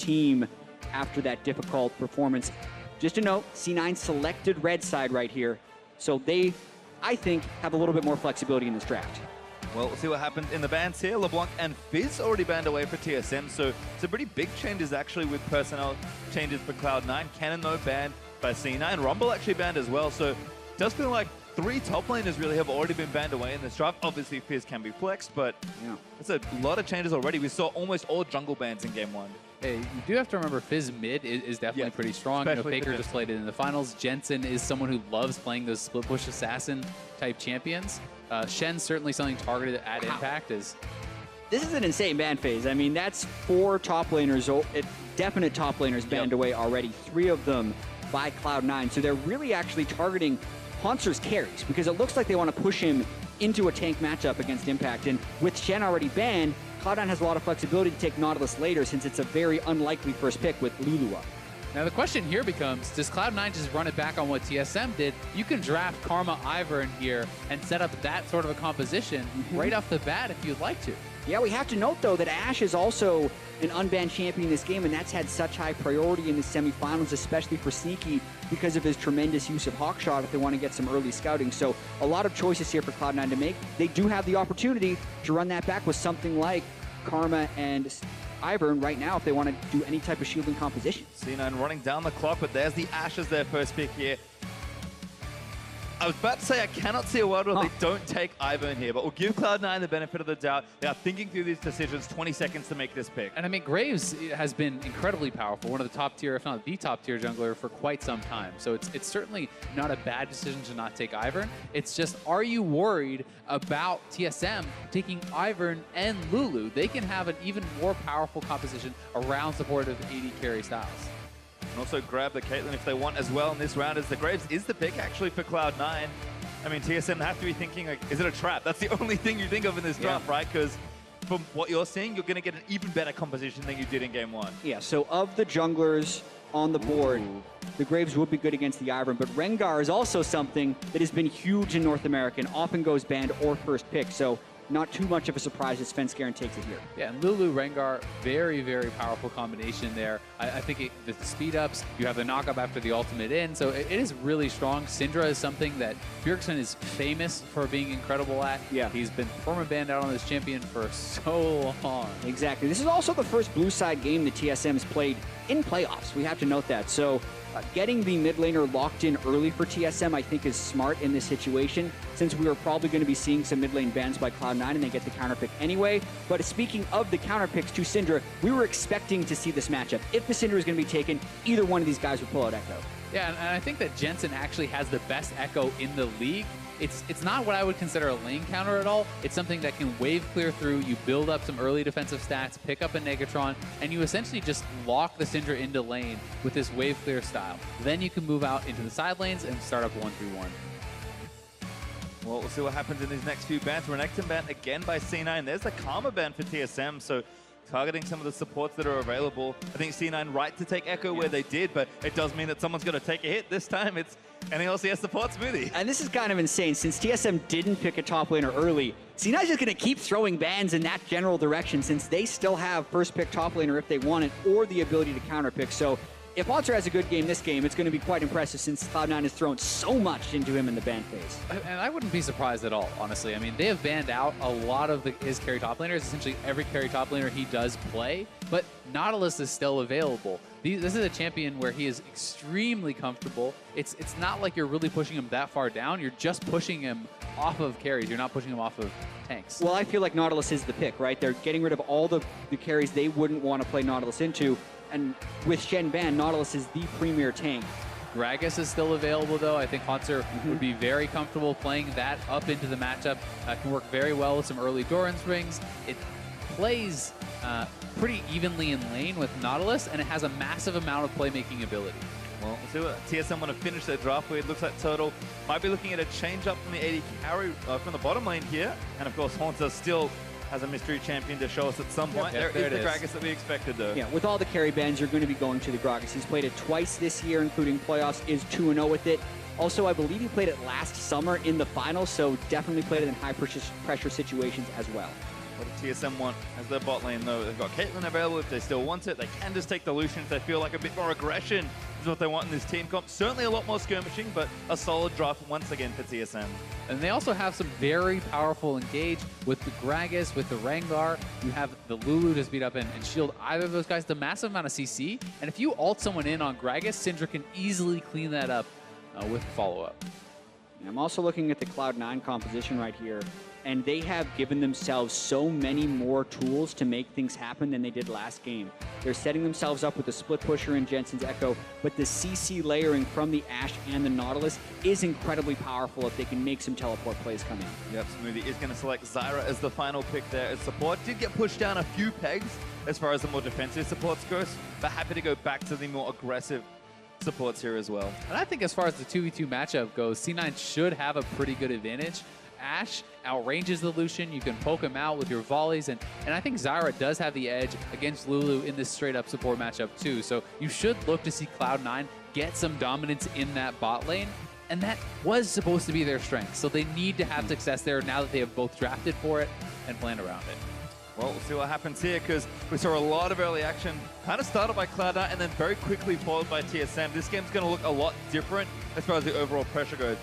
team after that difficult performance. Just a note, C9 selected red side right here. So they, I think, have a little bit more flexibility in this draft. Well, we'll see what happens in the bans here. LeBlanc and Fizz already banned away for TSM, so some pretty big changes actually with personnel changes for Cloud9. Cannon, though, banned by C9. Rumble actually banned as well, so it does feel like 3 top laners really have already been banned away in this draft. Obviously, Fizz can be flexed, but it's a lot of changes already. We saw almost all jungle bans in Game 1. Hey, you do have to remember Fizz mid is definitely pretty strong. You know, Faker just played it in the finals. Jensen is someone who loves playing those split push assassin type champions. Shen's certainly something targeted at Impact. This is an insane ban phase. I mean, that's 4 top laners, definite top laners banned away already. 3 of them by Cloud9. So they're really actually targeting Hauntzer's carries because it looks like they want to push him into a tank matchup against Impact. And with Shen already banned, Cloud9 has a lot of flexibility to take Nautilus later since it's a very unlikely first pick with Lulu up. Now the question here becomes, does Cloud9 just run it back on what TSM did? You can draft Karma Ivern in here and set up that sort of a composition right off the bat if you'd like to. Yeah, we have to note, though, that Ashe is also an unbanned champion in this game, and that's had such high priority in the semifinals, especially for Sneaky, because of his tremendous use of Hawkshot if they want to get some early scouting. So a lot of choices here for Cloud9 to make. They do have the opportunity to run that back with something like Karma and Ivern right now if they want to do any type of shielding composition. C9 running down the clock, but there's the Ashe as their first pick here. I was about to say I cannot see a world where they don't take Ivern here, but we'll give Cloud9 the benefit of the doubt. They are thinking through these decisions, 20 seconds to make this pick. And I mean, Graves has been incredibly powerful, one of the top tier, if not the top tier jungler for quite some time. So it's certainly not a bad decision to not take Ivern. It's just, are you worried about TSM taking Ivern and Lulu? They can have an even more powerful composition around supportive AD carry styles. And also grab the Caitlyn if they want as well in this round, as the Graves is the pick actually for Cloud9. I mean, TSM have to be thinking, like, is it a trap? That's the only thing you think of in this draft, right? Because from what you're seeing, you're going to get an even better composition than you did in Game 1. Yeah, so of the junglers on the board, the Graves would be good against the Ivern, but Rengar is also something that has been huge in North America and often goes banned or first pick. So not too much of a surprise that Svenskeren takes it here. Yeah, and Lulu, Rengar, very, very powerful combination there. I think the speed ups, you have the knock up after the ultimate in, so it is really strong. Syndra is something that Bjergsen is famous for being incredible at. Yeah. He's been perma-banned out on this champion for so long. Exactly. This is also the first blue side game that TSM has played in playoffs. We have to note that. So getting the mid laner locked in early for TSM, I think, is smart in this situation, since we are probably going to be seeing some mid lane bans by Cloud9 and they get the counter pick anyway. But speaking of the counter picks to Syndra, we were expecting to see this matchup. If the Syndra is going to be taken, either one of these guys would pull out Echo. Yeah, and I think that Jensen actually has the best Echo in the league. It's not what I would consider a lane counter at all. It's something that can wave clear through, you build up some early defensive stats, pick up a Negatron, and you essentially just lock the Syndra into lane with this wave clear style. Then you can move out into the side lanes and start up 1-3-1. Well, we'll see what happens in these next few bans. Renekton banned again by C9. There's the Karma ban for TSM, so targeting some of the supports that are available. I think C9 right to take Echo where they did, but it does mean that someone's going to take a hit. This time it's an LCS support Smoothie. And this is kind of insane. Since TSM didn't pick a top laner early, C9 is just going to keep throwing bans in that general direction since they still have first pick top laner if they want it, or the ability to counter pick. So if Haunter has a good game this game, it's going to be quite impressive since Cloud9 has thrown so much into him in the ban phase. And I wouldn't be surprised at all, honestly. I mean, they have banned out a lot of his carry top laners, essentially every carry top laner he does play, but Nautilus is still available. This is a champion where he is extremely comfortable. It's not like you're really pushing him that far down. You're just pushing him off of carries. You're not pushing him off of tanks. Well, I feel like Nautilus is the pick, right? They're getting rid of all the carries they wouldn't want to play Nautilus into. And with Shen ban, Nautilus is the premier tank. Gragas is still available, though. I think Haunter would be very comfortable playing that up into the matchup. Can work very well with some early Doran's rings. It plays pretty evenly in lane with Nautilus, and it has a massive amount of playmaking ability. Well, we'll see what TSM want to finish their draft with. It looks like Turtle might be looking at a change up from the AD carry from the bottom lane here. And of course, Haunter still has a mystery champion to show us at some point. Yep, there is the Gragas that we expected, though. Yeah, with all the carry bans, you're going to be going to the Gragas. He's played it twice this year, including playoffs, is 2-0 with it. Also, I believe he played it last summer in the finals, so definitely played it in high pressure situations as well. What does TSM want as their bot lane, though? They've got Caitlyn available if they still want it. They can just take the Lucian if they feel like a bit more aggression is what they want in this team comp. Certainly a lot more skirmishing, but a solid draft once again for TSM. And they also have some very powerful engage with the Gragas, with the Rengar. You have the Lulu to speed up and shield either of those guys. The massive amount of CC. And if you ult someone in on Gragas, Syndra can easily clean that up with follow-up. I'm also looking at the Cloud9 composition right here, and they have given themselves so many more tools to make things happen than they did last game. They're setting themselves up with the split pusher and Jensen's Echo, but the CC layering from the Ashe and the Nautilus is incredibly powerful if they can make some teleport plays come in. Yep, Smoothie is going to select Zyra as the final pick there as support. Did get pushed down a few pegs as far as the more defensive supports goes, but happy to go back to the more aggressive supports here as well. And I think as far as the 2v2 matchup goes, C9 should have a pretty good advantage. Ashe outranges the Lucian. You can poke him out with your volleys, and I think Zyra does have the edge against Lulu in this straight-up support matchup too. So you should look to see Cloud9 get some dominance in that bot lane, and that was supposed to be their strength. So they need to have success there now that they have both drafted for it and planned around it. Well, we'll see what happens here, because we saw a lot of early action, kind of started by Cloud9 and then very quickly followed by TSM. This game's going to look a lot different as far as the overall pressure goes.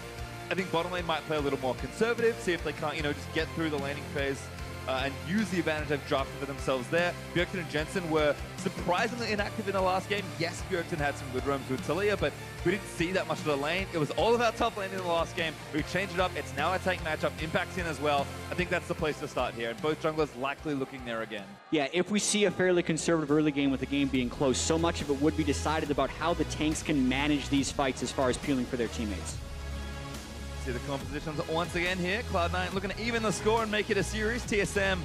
I think bottom lane might play a little more conservative, see if they can't, just get through the laning phase and use the advantage they've drafted for themselves there. Bjergsen and Jensen were surprisingly inactive in the last game. Yes, Bjergsen had some good roams with Taliyah, but we didn't see that much of the lane. It was all about top lane in the last game. We changed it up. It's now a tank matchup. Impact's in as well. I think that's the place to start here, and both junglers likely looking there again. Yeah, if we see a fairly conservative early game with the game being close, so much of it would be decided about how the tanks can manage these fights as far as peeling for their teammates. See the compositions once again here. Cloud9 looking to even the score and make it a series. TSM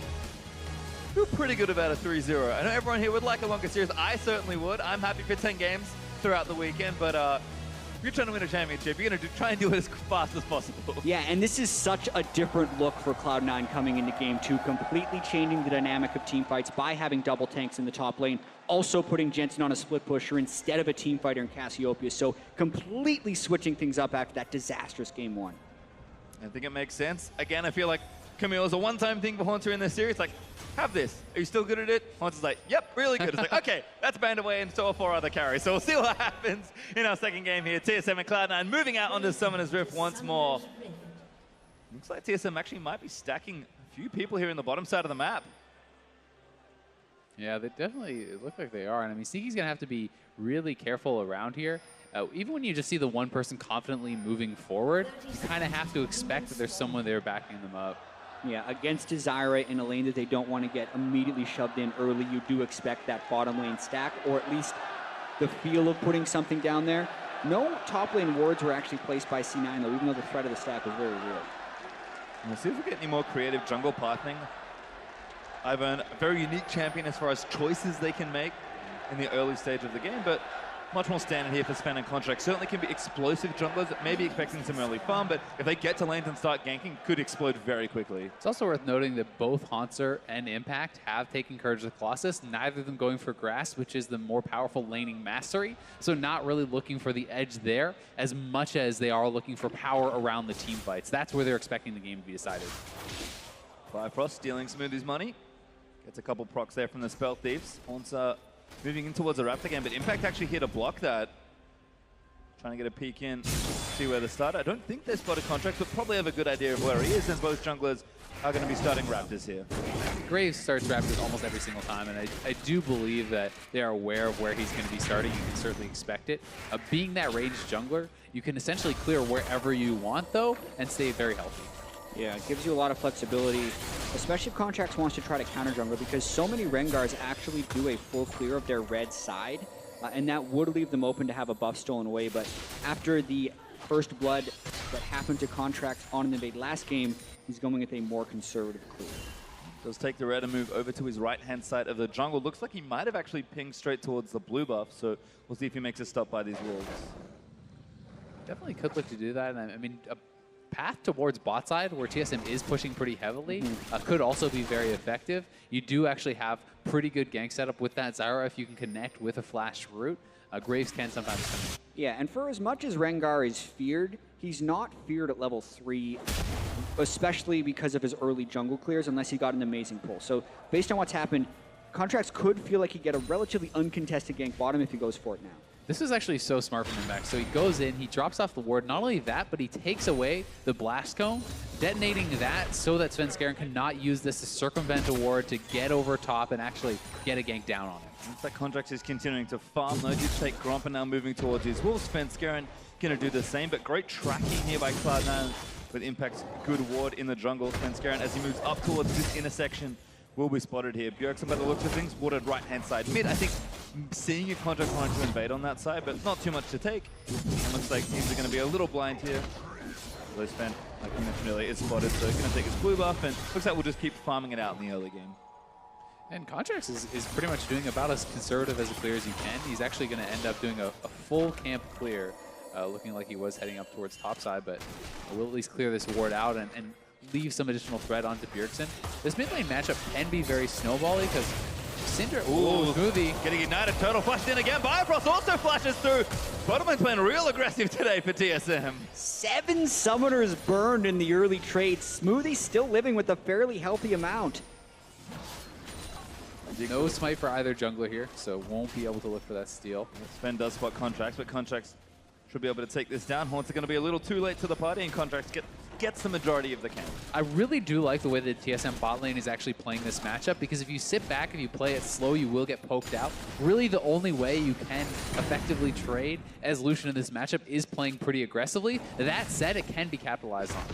feel pretty good about a 3-0. I know everyone here would like a longer series. I certainly would. I'm happy for 10 games throughout the weekend, but if you're trying to win a championship, you're going to try and do it as fast as possible. Yeah, and this is such a different look for Cloud9 coming into Game 2, completely changing the dynamic of team fights by having double tanks in the top lane, also putting Jensen on a split pusher instead of a team fighter in Cassiopeia, so completely switching things up after that disastrous Game 1. I think it makes sense. Again, I feel like Camille is a one-time thing for Haunter in this series. Like, have this. Are you still good at it? Haunter's like, yep, really good. It's like, okay, that's banned away and so are 4 other carries. So we'll see what happens in our second game here. TSM and Cloud9 moving out onto Summoner's Rift once more. Looks like TSM actually might be stacking a few people here in the bottom side of the map. Yeah, they definitely look like they are. And I mean, Sneaky's going to have to be really careful around here. Even when you just see the one person confidently moving forward, you kind of have to expect that there's someone there backing them up. Yeah, against Desire in a lane that they don't want to get immediately shoved in early, you do expect that bottom lane stack, or at least the feel of putting something down there. No top lane wards were actually placed by C9, though, even though the threat of the stack was very real. We'll see if we get any more creative jungle pathing. Ivan, a very unique champion as far as choices they can make in the early stage of the game, but much more standard here for Sven and Contract. Certainly can be explosive junglers, maybe expecting some early farm, but if they get to lanes and start ganking, could explode very quickly. It's also worth noting that both Haunter and Impact have taken Courage of the Colossus, neither of them going for Grass, which is the more powerful laning mastery, so not really looking for the edge there as much as they are looking for power around the team fights. That's where they're expecting the game to be decided. Bifrost stealing Smoothie's money. Gets a couple procs there from the Spell Thieves. Haunter moving in towards a Raptor game, but Impact actually hit a block that. Trying to get a peek in, see where they start. I don't think they spotted Contract, but probably have a good idea of where he is, since both junglers are going to be starting Raptors here. Graves starts Raptors almost every single time, and I do believe that they are aware of where he's going to be starting. You can certainly expect it. Being that ranged jungler, you can essentially clear wherever you want, though, and stay very healthy. Yeah, it gives you a lot of flexibility, especially if Contracts wants to try to counter jungle, because so many Rengars actually do a full clear of their red side, and that would leave them open to have a buff stolen away. But after the first blood that happened to Contracts on an invade last game, he's going with a more conservative clear. Does take the red and move over to his right-hand side of the jungle. Looks like he might have actually pinged straight towards the blue buff, so we'll see if he makes a stop by these wolves. Definitely could look to do that, and I mean, path towards bot side, where TSM is pushing pretty heavily, could also be very effective. You do actually have pretty good gank setup with that Zyra if you can connect with a flash route. Graves can sometimes come in. Yeah, and for as much as Rengar is feared, he's not feared at level 3, especially because of his early jungle clears, unless he got an amazing pull. So based on what's happened, Contracts could feel like he'd get a relatively uncontested gank bottom if he goes for it now. This is actually so smart from him, Max. So he goes in, he drops off the ward. Not only that, but he takes away the blast cone, detonating that so that Svenskeren cannot use this to circumvent a ward to get over top and actually get a gank down on him. Looks like Contracts is continuing to farm. No, did take Gromp now moving towards his wolves. Svenskeren going to do the same, but great tracking here by Cloud9 with Impact's good ward in the jungle. Svenskeren, as he moves up towards this intersection, will be spotted here. Bjergsen, by the looks of things, warded right-hand side mid. I think seeing a Contract wanting to invade on that side, but not too much to take. And looks like teams are going to be a little blind here. Low Sven, like you mentioned earlier, is spotted, so going to take his blue buff, and looks like we'll just keep farming it out in the early game. And Contracts is pretty much doing about as conservative as a clear as you can. He's actually going to end up doing a full camp clear, looking like he was heading up towards topside, but will at least clear this ward out and leave some additional threat onto Bjergsen. This mid lane matchup can be very snowbally because Syndra, smoothie. Getting ignited, Turtle flashed in again. Bifrost also flashes through. Bottom lane's playing real aggressive today for TSM. 7 summoners burned in the early trade. Smoothie still living with a fairly healthy amount. No smite for either jungler here, so won't be able to look for that steal. Sven does spot Contracts, but Contracts should be able to take this down. Haunts are going to be a little too late to the party, and Contracts gets the majority of the camp. I really do like the way that TSM bot lane is actually playing this matchup, because if you sit back, if you play it slow, you will get poked out. Really, the only way you can effectively trade as Lucian in this matchup is playing pretty aggressively. That said, it can be capitalized on.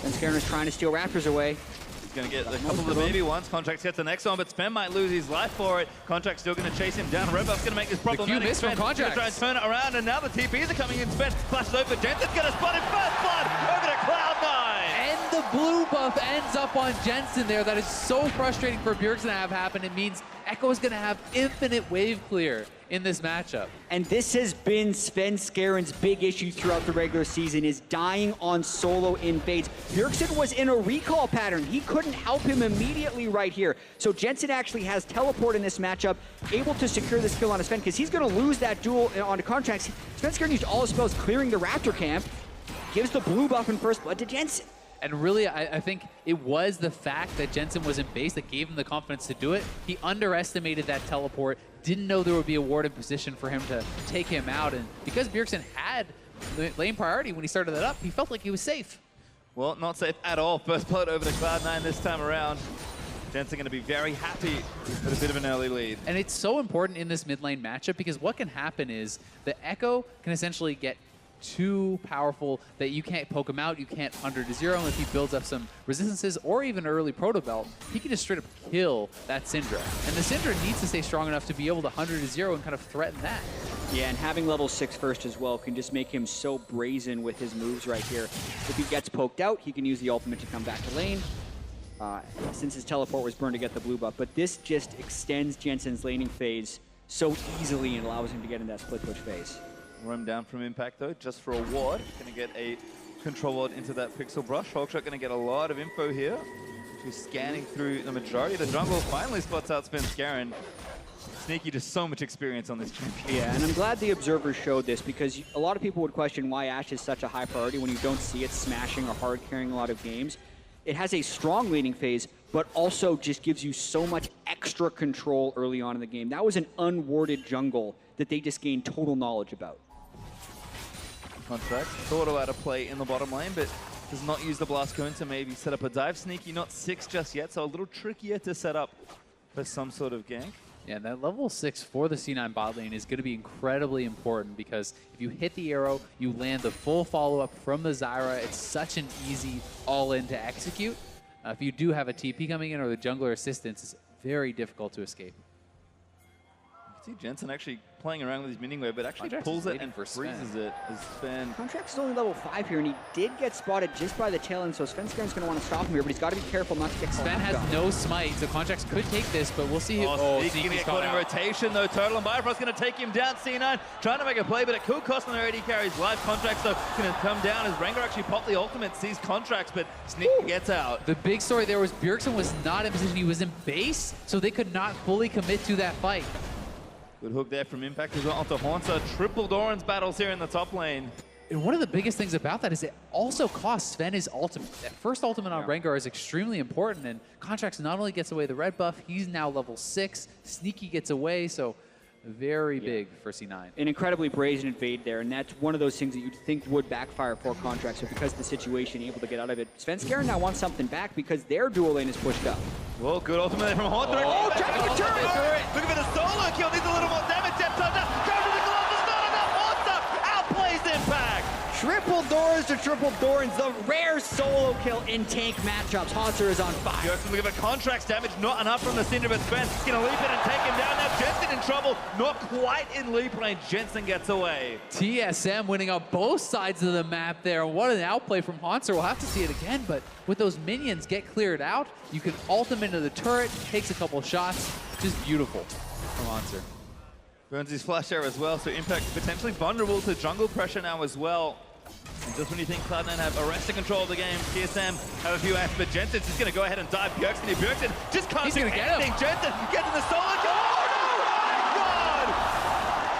Svenskeren is trying to steal Raptors away. He's going to get a couple of the baby ones. Contracts gets the next one, but Spen might lose his life for it. Contract's still going to chase him down. Red buff's going to make this problematic. The Q miss from Contracts. Try and turn it around, and now the TPs are coming in. Spen flashes over. Jensen's going to spot him. First blood over to Cloud9. And the blue buff ends up on Jensen there. That is so frustrating for Bjergsen to have happen. It means Echo is going to have infinite wave clear in this matchup. And this has been Svenskeren's big issue throughout the regular season, is dying on solo invades. Bjergsen was in a recall pattern. He couldn't help him immediately right here. So Jensen actually has teleport in this matchup, able to secure this kill on a Sven, because he's going to lose that duel onto Contracts. Svenskeren used all his spells clearing the Raptor camp, gives the blue buff and first blood to Jensen. And really, I think it was the fact that Jensen was in base that gave him the confidence to do it. He underestimated that teleport, didn't know there would be a ward in position for him to take him out. And because Bjergsen had lane priority when he started that up, he felt like he was safe. Well, not safe at all. First blood over to Cloud9 this time around. Jensen going to be very happy with a bit of an early lead. And it's so important in this mid lane matchup, because what can happen is the Echo can essentially get too powerful that you can't poke him out, you can't 100 to 0, and if he builds up some resistances or even early proto belt, he can just straight up kill that Syndra. And the Syndra needs to stay strong enough to be able to 100 to 0 and kind of threaten that. Yeah, and having level 6 first as well can just make him so brazen with his moves right here. If he gets poked out, he can use the ultimate to come back to lane. Since his teleport was burned to get the blue buff, but this just extends Jensen's laning phase so easily and allows him to get in that split push phase. Roam down from Impact though, just for a ward. Going to get a control ward into that pixel brush. Hawkshot going to get a lot of info here. She's scanning through the majority of the jungle. Finally spots out Svenskeren. Sneaky, just so much experience on this champion. Yeah, and I'm glad the observers showed this, because a lot of people would question why Ashe is such a high priority when you don't see it smashing or hard carrying a lot of games. It has a strong laning phase, but also just gives you so much extra control early on in the game. That was an unwarded jungle that they just gained total knowledge about. Contracts thought about a play in the bottom lane, but does not use the blast cone to maybe set up a dive. Sneaky, not 6 just yet, so a little trickier to set up for some sort of gank. Yeah, that level 6 for the C9 bot lane is going to be incredibly important, because if you hit the arrow, you land the full follow-up from the Zyra. It's such an easy all-in to execute. If you do have a TP coming in or the jungler assistance, it's very difficult to escape. See Jensen actually playing around with his minion wave, but actually Contracts pulls is it and waiting for freezes it as Sven. Contract's only level 5 here, and he did get spotted just by the tail end, so Svenskaren's going to want to stop him here, but he's got to be careful not to get Sven slapped has on. no smite, so Contracts could take this, but we'll see. Sneaky going to get caught in rotation though. Turtle and Bifrost going to take him down. C9 trying to make a play, but it could cost him their AD carries. Live Contracts though going to come down as Rengar actually popped the ultimate, sees Contracts, but Sneaky gets out. The big story there was Bjergsen was not in position. He was in base, so they could not fully commit to that fight. Good hook there from Impact as well onto Haunter. Triple Doran's battles here in the top lane. And one of the biggest things about that is it also costs Sven his ultimate. That first ultimate on Rengar is extremely important, and Contracts not only gets away the red buff, he's now level 6. Sneaky gets away, so very big for C9. An incredibly brazen invade there, and that's one of those things that you'd think would backfire for Contracts, but because of the situation, able to get out of it. Svenskeren now wants something back because their dual lane is pushed up. Well, good ultimate there from Haunter. Oh, tracking the turret! Looking for the solo kill, needs a little more damage. Depth touchdown, goes to the glove, it's not enough. Haunter outplays Impact. Triple Dorans to triple Dorans, the rare solo kill in tank matchups. Haunter is on fire. Bjergsen looking for Contracts damage, not enough from the Cinder, but Sven's going to leap in and take him down. Now Jensen in trouble, not quite in leap lane. Jensen gets away. TSM winning on both sides of the map there. What an outplay from Haunter. We'll have to see it again, but with those minions get cleared out, you can ult them into the turret, takes a couple shots. Just beautiful from Haunter. Burns his flash there as well, so Impact potentially vulnerable to jungle pressure now as well. And just when you think Cloud9 have arrested control of the game, TSM have a few acts, but Jensen's just going to go ahead and dive Bjergsen here. Bjergsen just can't do anything. Jensen gets in the solo kill. Oh my God!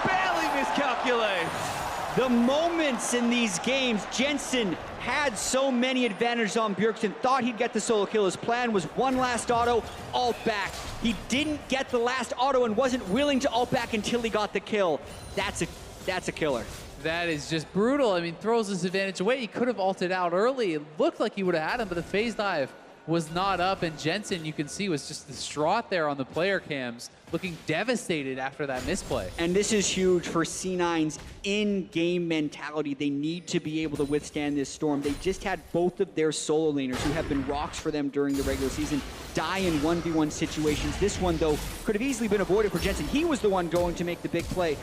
Barely miscalculates. The moments in these games, Jensen had so many advantages on Bjergsen, thought he'd get the solo kill. His plan was one last auto, ult back. He didn't get the last auto and wasn't willing to ult back until he got the kill. That's a killer. That is just brutal. I mean, throws his advantage away. He could have ulted out early. It looked like he would have had him, but the phase dive was not up. And Jensen, you can see, was just distraught there on the player cams, looking devastated after that misplay. And this is huge for C9's in-game mentality. They need to be able to withstand this storm. They just had both of their solo laners, who have been rocks for them during the regular season, die in 1v1 situations. This one, though, could have easily been avoided for Jensen. He was the one going to make the big play.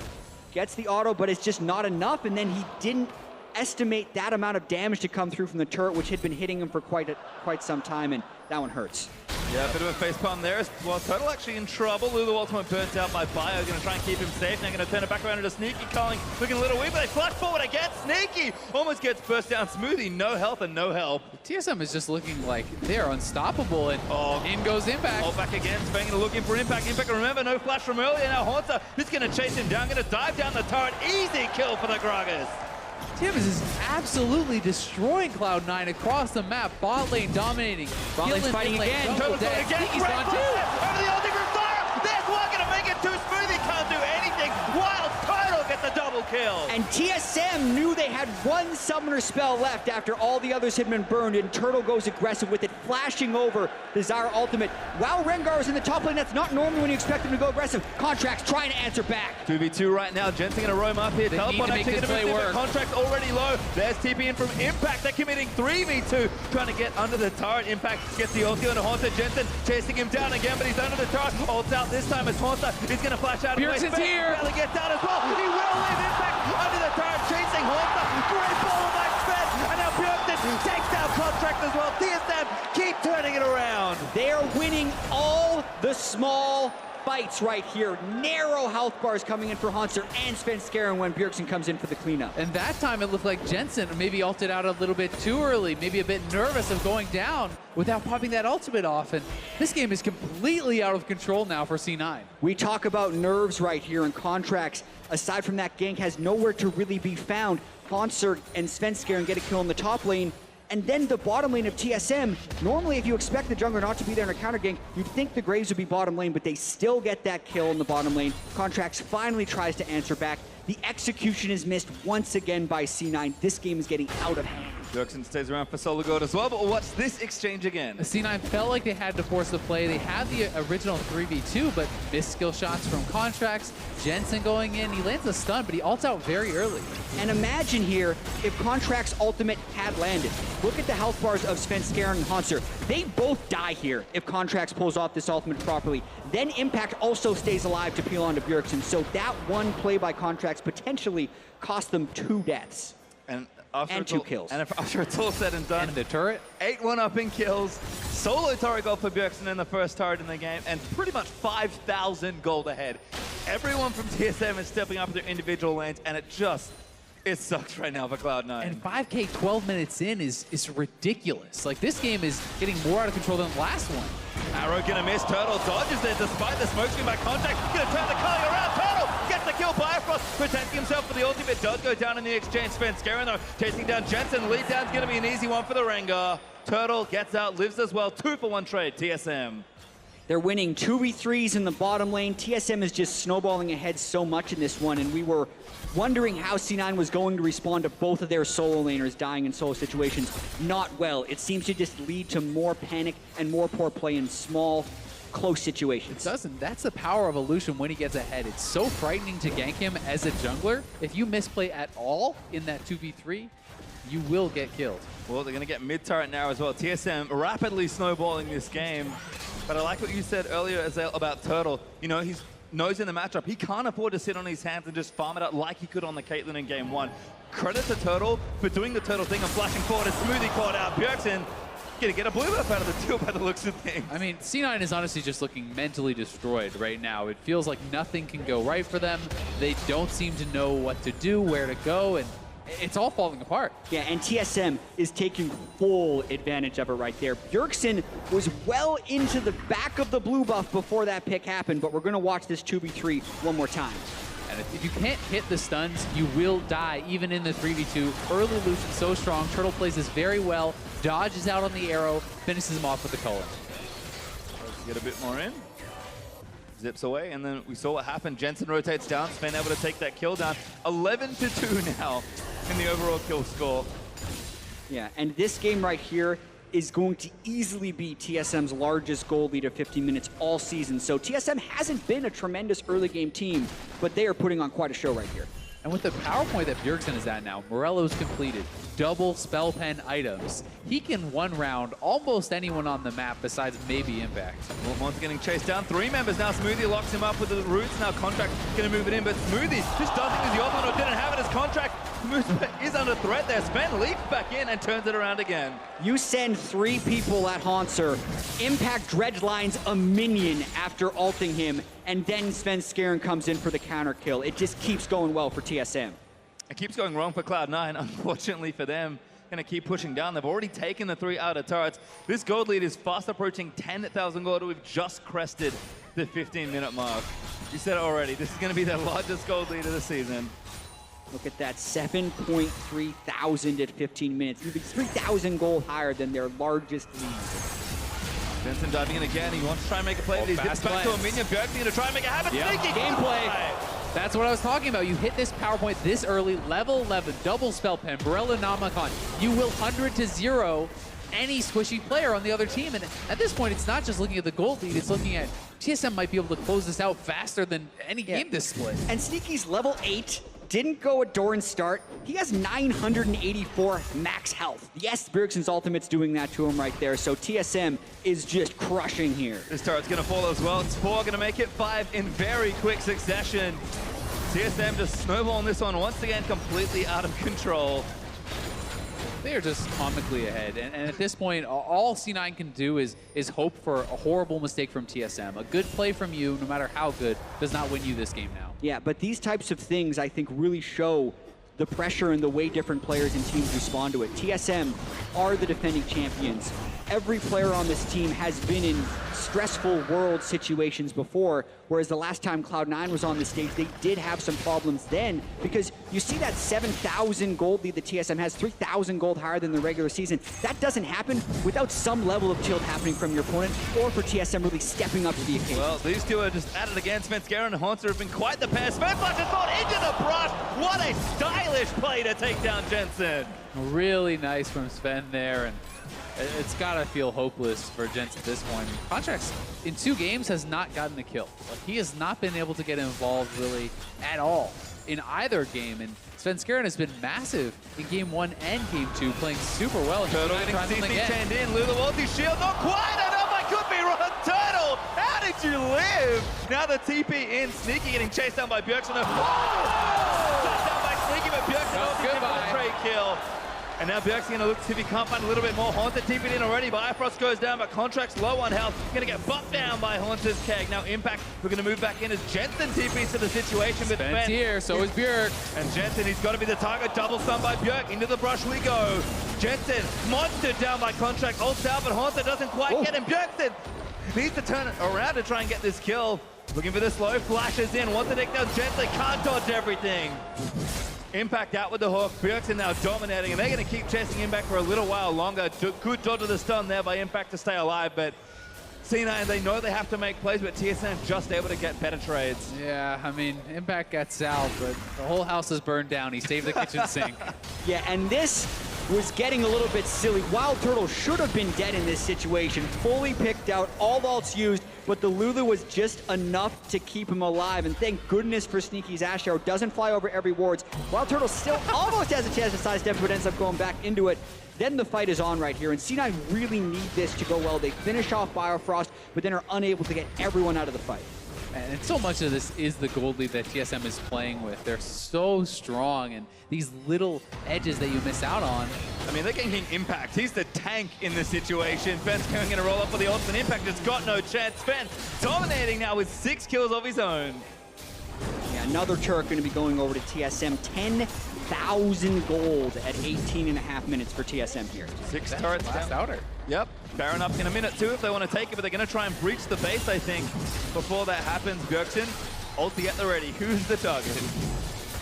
Gets the auto, but it's just not enough, and then he didn't estimate that amount of damage to come through from the turret, which had been hitting him for quite some time, and that one hurts. Yeah, a bit of a facepalm there. Well, Turtle actually in trouble. Lulu ultimate burnt out by Bio. Going to try and keep him safe. Now going to turn it back around into Sneaky. Calling, looking a little weak, but they flash forward again. Sneaky almost gets burst down. Smoothie, no health and no help. TSM is just looking like they're unstoppable, and in goes Impact. Ult back again. Sven going to look in for Impact. Impact, remember, no flash from earlier. Now Haunter is going to chase him down. Going to dive down the turret. Easy kill for the Gragas. TSM is absolutely destroying Cloud9 across the map. Bot lane dominating. Bot lane's fighting again. Turtle's going again. Sneaky's gone too. Over the ulti from Fire. There's one going to make it too smooth. He can't do anything. Wild Turtle gets a double kill. And TSM knew they had one summoner spell left after all the others had been burned, and Turtle goes aggressive with it, flashing over the Zyra ultimate. While Rengar is in the top lane, that's not normally when you expect him to go aggressive. Contracts trying to answer back. 2v2 right now. Jensen going to roam up here. They need to make this play work. Contract already low. There's TP in from Impact. They're committing 3v2. Trying to get under the turret. Impact gets the ulti on Haunter. Jensen chasing him down again, but he's under the turret. Ults out this time as Haunter is going to flash out. Bjergsen's here. Barely gets down as well. He will live. Impact under the turret chasing Haunter. Great ball by Sven. And now Bjergsen takes down Contract as well. TSM keep turning it around. They are winning all the small fights right here. Narrow health bars coming in for Haunter and Svenskeren when Bjergsen comes in for the cleanup. And that time it looked like Jensen maybe ulted out a little bit too early, maybe a bit nervous of going down without popping that ultimate off. And this game is completely out of control now for C9. We talk about nerves right here, and Contracts, aside from that gank, has nowhere to really be found. Haunter and Svenskeren get a kill in the top lane. And then the bottom lane of TSM, normally if you expect the jungler not to be there in a counter gank, you'd think the Graves would be bottom lane, but they still get that kill in the bottom lane. Contracts finally tries to answer back. The execution is missed once again by C9. This game is getting out of hand. Bjergsen stays around for solo gold as well, but watch this exchange again. C9 felt like they had to force the play. They had the original 3v2, but missed skill shots from Contracts. Jensen going in, he lands a stun, but he ults out very early. And imagine here if Contract's ultimate had landed. Look at the health bars of Svenskeren and Hanser. They both die here if Contracts pulls off this ultimate properly. Then Impact also stays alive to peel onto Bjergsen. So that one play by Contracts potentially cost them 2 deaths. And 2 kills. And after it's all said and done, And the turret? 8-1 up in kills, solo turret gold for Bjergsen in the first turret in the game, and pretty much 5,000 gold ahead. Everyone from TSM is stepping up their individual lanes, and it sucks right now for Cloud9. And 5K 12 minutes in is ridiculous. Like, this game is getting more out of control than the last one. Arrow gonna miss, Turtle dodges there despite the smoke screen by Contact. Gonna turn the Kali around, Turtle gets the kill, Bifrost protecting himself for the ultimate, does go down in the exchange. Svenskeren though, chasing down Jensen, lead down's gonna be an easy one for the Rengar. Turtle gets out, lives as well, 2 for 1 trade, TSM. They're winning 2v3s in the bottom lane. TSM is just snowballing ahead so much in this one, and we were wondering how C9 was going to respond to both of their solo laners dying in solo situations. Not well. It seems to just lead to more panic and more poor play in small, close situations. It doesn't. That's the power of Illusion when he gets ahead. It's so frightening to gank him as a jungler. If you misplay at all in that 2v3, you will get killed. Well, they're gonna get mid-turret now as well. TSM rapidly snowballing this game. But I like what you said earlier, Azael, about Turtle. You know, he's knows in the matchup, he can't afford to sit on his hands and just farm it out like he could on the Caitlyn in game 1. Credit to Turtle for doing the Turtle thing and flashing forward and smoothie caught out. Bjergsen gonna get a blue buff out of the deal by the looks of things. I mean, C9 is honestly just looking mentally destroyed right now. It feels like nothing can go right for them. They don't seem to know what to do, where to go, and it's all falling apart. Yeah, and TSM is taking full advantage of it right there. Bjergsen was well into the back of the blue buff before that pick happened, but we're going to watch this 2v3 one more time. And if you can't hit the stuns, you will die, even in the 3v2. Early Lucian so strong. Turtle plays this very well, dodges out on the arrow, finishes him off with the color. Let's get a bit more in. Zips away, and then we saw what happened. Jensen rotates down, Sven able to take that kill down. 11-2 now in the overall kill score. Yeah, and this game right here is going to easily be TSM's largest goal lead of 15 minutes all season. So TSM hasn't been a tremendous early game team, but they are putting on quite a show right here. And with the power point that Bjergsen is at now, Morello's completed, double spell pen items. He can one round almost anyone on the map besides maybe Impact. Wilmont's getting chased down. 3 members now. Smoothie locks him up with the roots. Now Contract going to move it in, but Smoothie just doesn't use the ultimate or didn't have it as Contract is under threat there. Sven leaps back in and turns it around again. You send 3 people at Hanser. Impact dredge lines a minion after ulting him, and then Svenskeren comes in for the counter kill. It just keeps going well for TSM. It keeps going wrong for Cloud9, unfortunately for them. Gonna keep pushing down. They've already taken the 3 outer turrets. This gold lead is fast approaching 10,000 gold. We've just crested the 15-minute mark. You said it already, this is gonna be their largest gold lead of the season. Look at that, 7.3 thousand at 15 minutes. Even 3,000 gold higher than their largest lead. Jensen diving in again. He wants to try and make a play, but he gets back to a minion. Bjergsen gonna try and make it happen. Yep. Sneaky Gameplay. That's what I was talking about. You hit this PowerPoint this early, level 11, double spell pen, Barella Namakon. You will 100-0 any squishy player on the other team. And at this point, it's not just looking at the gold lead, it's looking at TSM might be able to close this out faster than any game this split. And Sneaky's level 8. Didn't go at Doran's start. He has 984 max health. Yes, Bjergsen's ultimate's doing that to him right there, so TSM is just crushing here. This turret's gonna fall as well. It's 4 gonna make it 5 in very quick succession. TSM just snowballing this one once again, completely out of control. They are just comically ahead, and at this point, all C9 can do is hope for a horrible mistake from TSM. A good play from you, no matter how good, does not win you this game now. Yeah, but these types of things, I think, really show the pressure and the way different players and teams respond to it. TSM are the defending champions. Every player on this team has been in stressful world situations before, whereas the last time Cloud9 was on the stage, they did have some problems then, because you see that 7,000 gold lead that TSM has, 3,000 gold higher than the regular season. That doesn't happen without some level of tilt happening from your opponent, or for TSM really stepping up to the occasion. Well, these two are just at it again. Svenskeren and Hanser have been quite the pair. Sven flashes forward into the brush. What a stylish stylish play to take down Jensen. Really nice from Sven there, and it's gotta feel hopeless for Jensen at this point. Contracts in 2 games has not gotten a kill. Like, he has not been able to get involved really at all in either game, and Sven Skaren has been massive in game 1 and game 2, playing super well. And Turtle getting CC chained in, Lula multi-shield, not quite enough, I could be wrong. Turtle, how did you live? Now the TP in, Sneaky getting chased down by Bjergsen. Shut down by Sneaky, but Bjergsen also gets a trade kill. And now Bjergsen going to look to see if he can't find a little bit more. Haunter TP'd in already. Bifrost goes down, but Contract's low on health. Going to get buffed down by Haunter's keg. Now Impact, we're going to move back in as Jensen TP's to the situation with Sven's here, so is Bjerg. And Jensen, he's got to be the target. Double stun by Bjerg. Into the brush we go. Jensen, monstered down by Contract. Ults out, but Haunter doesn't quite get him. Bjergsen needs to turn it around to try and get this kill. Looking for the slow, flashes in. Wants to take down Jensen. Can't dodge everything. Impact out with the hook. Bjergsen now dominating, and they're going to keep chasing Impact for a little while longer. Good dodge of the stun there by Impact to stay alive, but C9, they know they have to make plays, but TSM just able to get better trades. Yeah, I mean, Impact got Sal, but the whole house is burned down. He saved the kitchen sink. Yeah, and this was getting a little bit silly. Wild Turtle should have been dead in this situation. Fully picked out, all ults used, but the Lulu was just enough to keep him alive. And thank goodness for Sneaky's Ash Arrow. Doesn't fly over every wards. Wild Turtle still almost has a chance to sidestep, but ends up going back into it. Then the fight is on right here, and C9 really need this to go well. They finish off Bifrost, but then are unable to get everyone out of the fight. And so much of this is the gold lead that TSM is playing with. They're so strong, and these little edges that you miss out on. I mean, they're getting Impact. He's the tank in this situation. Ben's going to roll up for the ultimate. Impact has got no chance. Ben dominating now with 6 kills of his own. Yeah, another turret going to be going over to TSM. 10,000 gold at 18.5 minutes for TSM here. 6 turrets Last down. outer. Yep, Baron up in a minute too if they want to take it, but they're going to try and breach the base, I think. Before that happens, Bjergsen, ulti at the ready. Who's the target?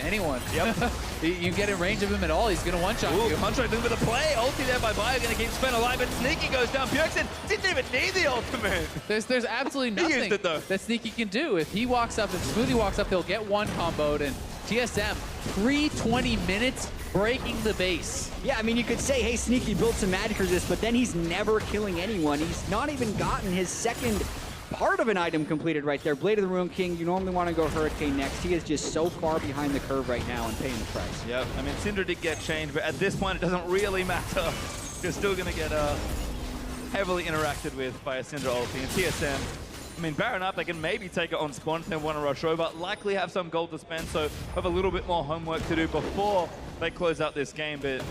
Anyone. Yep. You get in range of him at all, he's going to one-shot you. Contract looking for the play. Ulti there by Bio, going to keep Sven alive, but Sneaky goes down. Bjergsen didn't even need the ultimate. There's absolutely He used nothing it, though. that Sneaky can do. If he walks up, if Smoothie walks up, he'll get one comboed, and TSM, 320 minutes breaking the base. Yeah, I mean, you could say, hey, Sneaky built some magic resist, but then he's never killing anyone. He's not even gotten his second part of an item completed right there. Blade of the Ruin King, you normally want to go Hurricane next. He is just so far behind the curve right now and paying the price. Yep, I mean, Syndra did get changed, but at this point, it doesn't really matter. You're still going to get heavily interacted with by a Syndra ulti. And TSM, I mean, Baron up, they can maybe take it on spawn if they want to rush over, likely have some gold to spend, so have a little bit more homework to do before they close out this game. But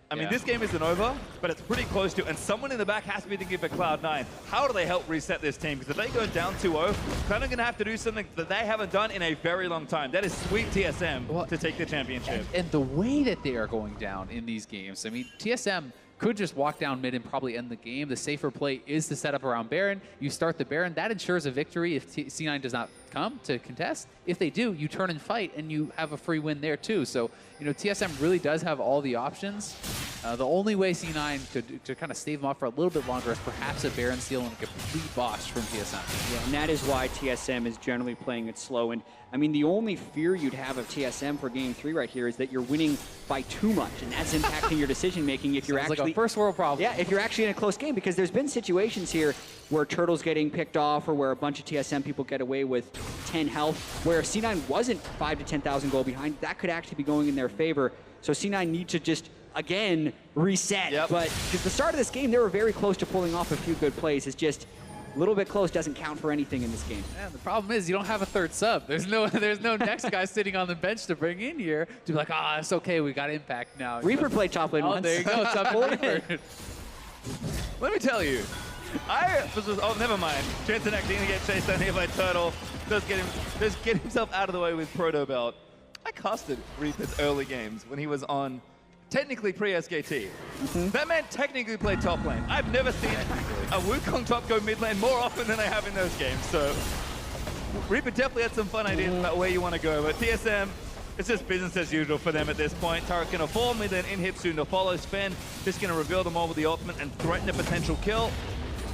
I mean, this game isn't over, but it's pretty close to, and someone in the back has to be thinking for Cloud9. How do they help reset this team? Because if they go down 2-0, kind of going to have to do something that they haven't done in a very long time. That is sweet TSM to take the championship. And the way that they are going down in these games, I mean, TSM could just walk down mid and probably end the game. The safer play is to set up around Baron. You start the Baron. That ensures a victory if C9 does not come to contest. If they do, you turn and fight, and you have a free win there too. So, you know, TSM really does have all the options. The only way C9 could kind of stave them off for a little bit longer is perhaps a Baron steal and a complete boss from TSM. Yeah, and that is why TSM is generally playing it slow. And I mean, the only fear you'd have of TSM for Game 3 right here is that you're winning by too much, and that's impacting your decision making if you're actually like a first world problem. Yeah, if you're actually in a close game, because there's been situations here where Turtle's getting picked off or where a bunch of TSM people get away with 10 health, where C9 wasn't 5 to 10,000 gold behind. That could actually be going in their favor. So C9 need to just, again, reset. Yep. But at the start of this game, they were very close to pulling off a few good plays. It's just a little bit close doesn't count for anything in this game. Yeah, the problem is you don't have a third sub. There's no next guy sitting on the bench to bring in here to be like, ah, it's okay, we got Impact now. Reaper played top lane once. There you go, top lane. Let me tell you, oh, never mind. Jensen actually going to get chased down here by Turtle. Does get himself out of the way with Proto Belt. I casted Reaper's early games when he was on technically pre-SKT. That man technically played top lane. I've never seen a Wukong top go mid lane more often than I have in those games. So Reaper definitely had some fun ideas about where you want to go. But TSM, it's just business as usual for them at this point. Turret going to fall, mid lane inhib soon to follow. Sven just going to reveal them all with the ultimate and threaten a potential kill.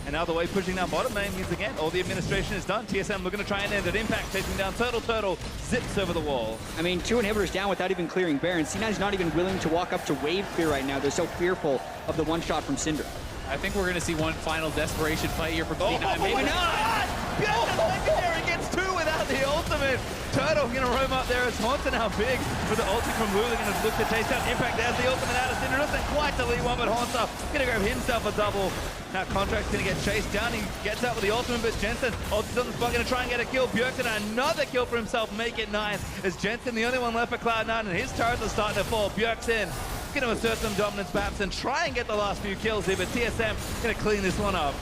And now the way pushing down bottom lane means again, all the administration is done. TSM looking to try and end it. Impact taking down Turtle zips over the wall. I mean, 2 inhibitors down without even clearing Baron. C9's not even willing to walk up to wave clear right now. They're so fearful of the one shot from Cinder. I think we're going to see one final desperation fight here from C9. Maybe not! Bjork's legendary gets 2 without the ultimate. Turtle going to roam up there as Haunter now big with the ulti from Lulu. Going to look to taste out Impact. There's the ultimate out of Cinder. Doesn't quite delete one, but Haunter going to grab himself a double. Now Contract's going to get chased down. He gets out with the ultimate, but Jensen ulti's on the spot, going to try and get a kill. Bjorkson another kill for himself, make it 9. As Jensen the only one left for Cloud9, and his turrets are starting to fall. Bjorkson going to assert some dominance perhaps and try and get the last few kills here, but TSM going to clean this one up.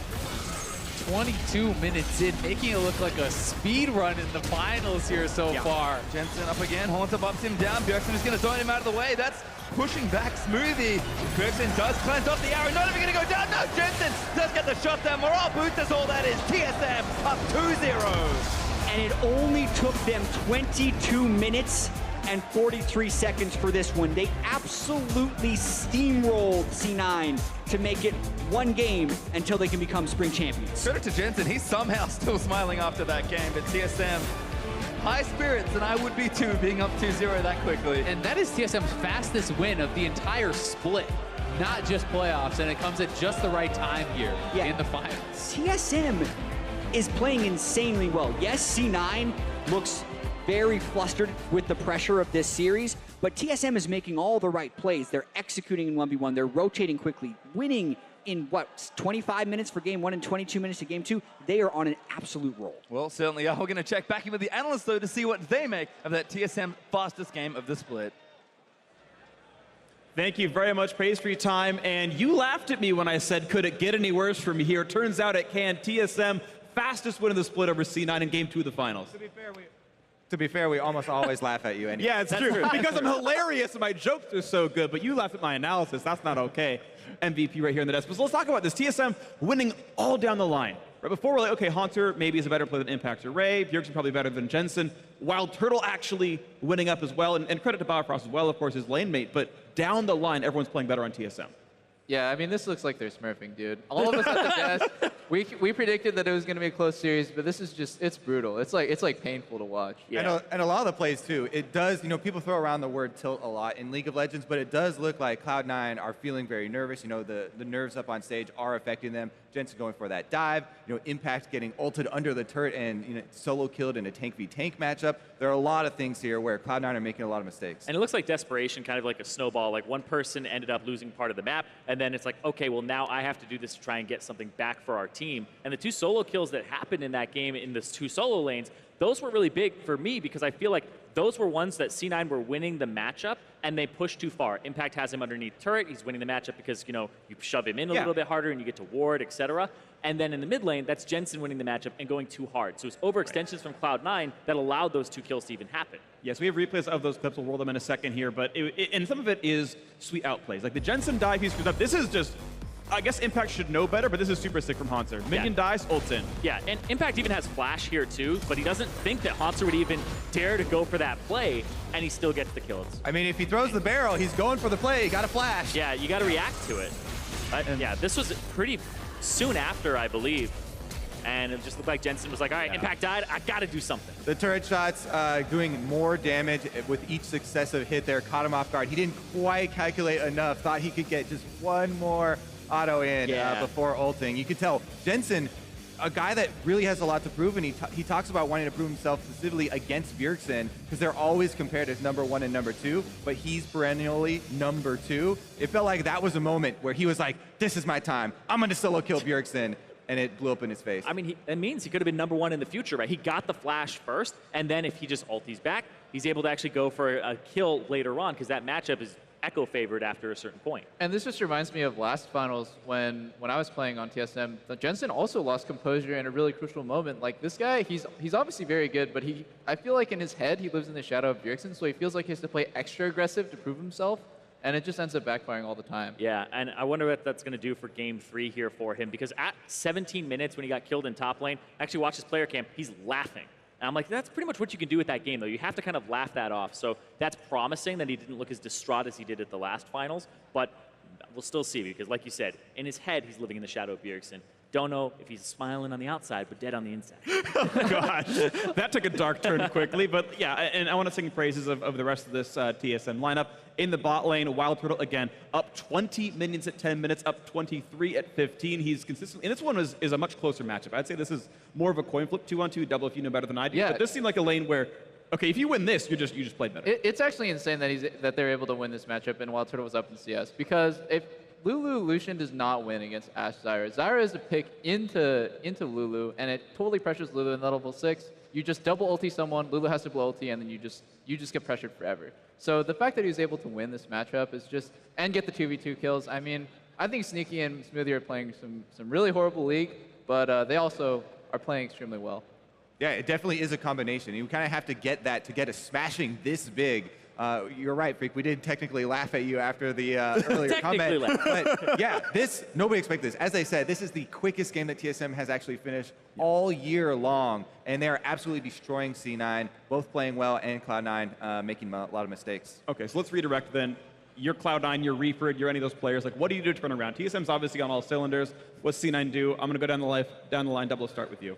22 minutes in, making it look like a speed run in the finals here so far. Jensen up again, Haunter bumps him down. Bjorkson is going to throw him out of the way. That's pushing back Smoothie. Bjorkson does cleanse off the arrow, not even going to go down. No, Jensen does get the shot down. Morale boost, that's all that is. TSM up 2-0. And it only took them 22 minutes and 43 seconds for this one. They absolutely steamrolled C9 to make it one game until they can become spring champions. Credit to Jensen, he's somehow still smiling after that game, but TSM, high spirits, and I would be too, being up 2-0 that quickly. And that is TSM's fastest win of the entire split, not just playoffs, and it comes at just the right time here in the finals. TSM is playing insanely well. Yes, C9 looks very flustered with the pressure of this series, but TSM is making all the right plays. They're executing in 1v1. They're rotating quickly, winning in, 25 minutes for game 1 and 22 minutes to game 2. They are on an absolute roll. Well, certainly are. We're going to check back in with the analysts, though, to see what they make of that TSM fastest game of the split. Thank you very much, Praise, for your time. And you laughed at me when I said, could it get any worse from here? Turns out it can. TSM, fastest win of the split over C9 in game 2 of the finals. To be fair, we almost always laugh at you anyway. Yeah, it's true. Because I'm hilarious and my jokes are so good, but you laugh at my analysis. That's not okay. MVP right here in the desk. So let's talk about this. TSM winning all down the line. Right before we're like, okay, Haunter maybe is a better player than Impact or Ray. Bjorkson probably better than Jensen. Wild Turtle actually winning up as well. And credit to Bauerfrost as well, of course, his lane mate. But down the line, everyone's playing better on TSM. Yeah, I mean, this looks like they're smurfing, dude. All of us at the desk, we predicted that it was going to be a close series, but this is just, it's brutal. It's like painful to watch. Yeah. And a lot of the plays, too, it does, people throw around the word tilt a lot in League of Legends, but it does look like Cloud9 are feeling very nervous. The nerves up on stage are affecting them. Jensen going for that dive, Impact getting ulted under the turret and solo killed in a tank v tank matchup. There are a lot of things here where Cloud9 are making a lot of mistakes. And it looks like desperation, kind of like a snowball. Like one person ended up losing part of the map, and then it's like, okay, well now I have to do this to try and get something back for our team. And the 2 solo kills that happened in that game in those 2 solo lanes, those were really big for me because I feel like those were ones that C9 were winning the matchup and they pushed too far. Impact has him underneath turret. He's winning the matchup because, you shove him in a little bit harder and you get to ward, etc. And then in the mid lane, that's Jensen winning the matchup and going too hard. So it's overextensions from Cloud9 that allowed those 2 kills to even happen. Yes, we have replays of those clips. We'll roll them in a second here, but and some of it is sweet outplays. Like the Jensen dive he screws up. This is just, I guess Impact should know better, but this is super sick from Haunter. Minion dies, ults in. Yeah, and Impact even has flash here too, but he doesn't think that Haunter would even dare to go for that play, and he still gets the kills. I mean, if he throws the barrel, he's going for the play. He got a flash. Yeah, you got to react to it. Yeah, this was pretty soon after, I believe. And it just looked like Jensen was like, all right, Impact died. I got to do something. The turret shots doing more damage with each successive hit there. Caught him off guard. He didn't quite calculate enough. Thought he could get just one more auto in before ulting. You could tell Jensen, a guy that really has a lot to prove, and he talks about wanting to prove himself specifically against Bjorkson because they're always compared as #1 and #2, but he's perennially #2. It felt like that was a moment where he was like, this is my time. I'm going to solo kill Bjorkson. And it blew up in his face. I mean, it means he could have been #1 in the future, right? He got the flash first, and then if he just ulties back, he's able to actually go for a kill later on because that matchup is Echo favored after a certain point. And this just reminds me of last finals when I was playing on TSM. Jensen also lost composure in a really crucial moment. Like this guy, he's obviously very good, but I feel like in his head he lives in the shadow of Bjorkson, so he feels like he has to play extra aggressive to prove himself. And it just ends up backfiring all the time. Yeah, and I wonder what that's going to do for game 3 here for him, because at 17 minutes when he got killed in top lane, I actually watched his player cam, he's laughing. And I'm like, that's pretty much what you can do with that game, though. You have to kind of laugh that off. So that's promising that he didn't look as distraught as he did at the last finals, but we'll still see, because like you said, in his head, he's living in the shadow of Bjorkson. Don't know if he's smiling on the outside, but dead on the inside. Gosh, that took a dark turn quickly. But yeah, and I want to sing praises of the rest of this TSM lineup. In the bot lane, Wild Turtle, again, up 20 minions at 10 minutes, up 23 at 15. He's consistent. And this one is a much closer matchup. I'd say this is more of a coin flip, 2-on-2, double if you know better than I do. Yeah. But this seemed like a lane where, okay, if you win this, you just played better. It's actually insane that they're able to win this matchup and Wild Turtle was up in CS, because if Lulu Lucian does not win against Ashe Zyra, Zyra is a pick into Lulu, and it totally pressures Lulu in the level 6. You just double ulti someone, Lulu has to blow ulti, and then you just get pressured forever. So the fact that he was able to win this matchup is just, and get the 2v2 kills, I mean, I think Sneaky and Smoothie are playing some really horrible League, but they also are playing extremely well. Yeah, it definitely is a combination. You kind of have to get that to get a smashing this big. You're right, Freak. We did technically laugh at you after the earlier comment. But yeah, nobody expected this. As I said, this is the quickest game that TSM has actually finished all year long, and they are absolutely destroying C9, both playing well, and Cloud9 making a lot of mistakes. Okay, so let's redirect then. You're Cloud9, you're Reeford, you're any of those players. Like, what do you do to turn around? TSM's obviously on all cylinders. What's C9 do? I'm going to go down the line. Double, start with you.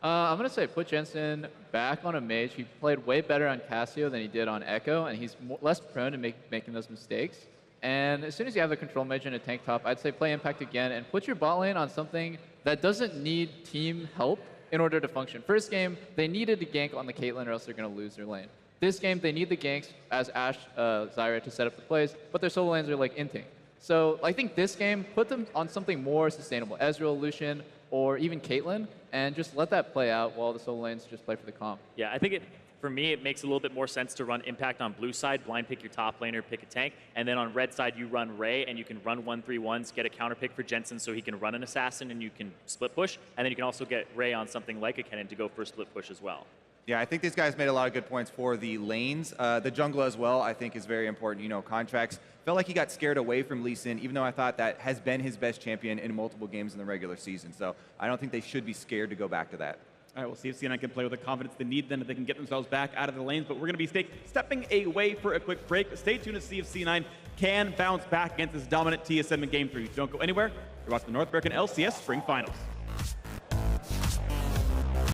I'm going to say put Jensen back on a mage. He played way better on Cassio than he did on Echo, and he's less prone to making those mistakes. And as soon as you have the control mage and a tank top, I'd say play Impact again and put your bot lane on something that doesn't need team help in order to function. First game, they needed to gank on the Caitlyn or else they're going to lose their lane. This game, they need the ganks as Ashe, Zyra to set up the plays, but their solo lanes are like inting. So I think this game, put them on something more sustainable. Ezreal, Lucian, or even Caitlyn, and just let that play out while the solo lanes just play for the comp. Yeah, I think for me, it makes a little bit more sense to run Impact on blue side, blind pick your top laner, pick a tank, and then on red side, you run Ray, and you can run 1-3-1s, get a counter pick for Jensen so he can run an assassin, and you can split push, and then you can also get Ray on something like a Kennen to go for a split push as well. Yeah, I think these guys made a lot of good points for the lanes. The jungle as well, I think, is very important. You know, Contracts felt like he got scared away from Lee Sin, even though I thought that has been his best champion in multiple games in the regular season. So I don't think they should be scared to go back to that. All right, we'll see if C9 can play with the confidence they need then, if they can get themselves back out of the lanes. But we're going to be stepping away for a quick break. Stay tuned to see if C9 can bounce back against this dominant TSM in Game 3. Don't go anywhere. You're watching the North American LCS Spring Finals.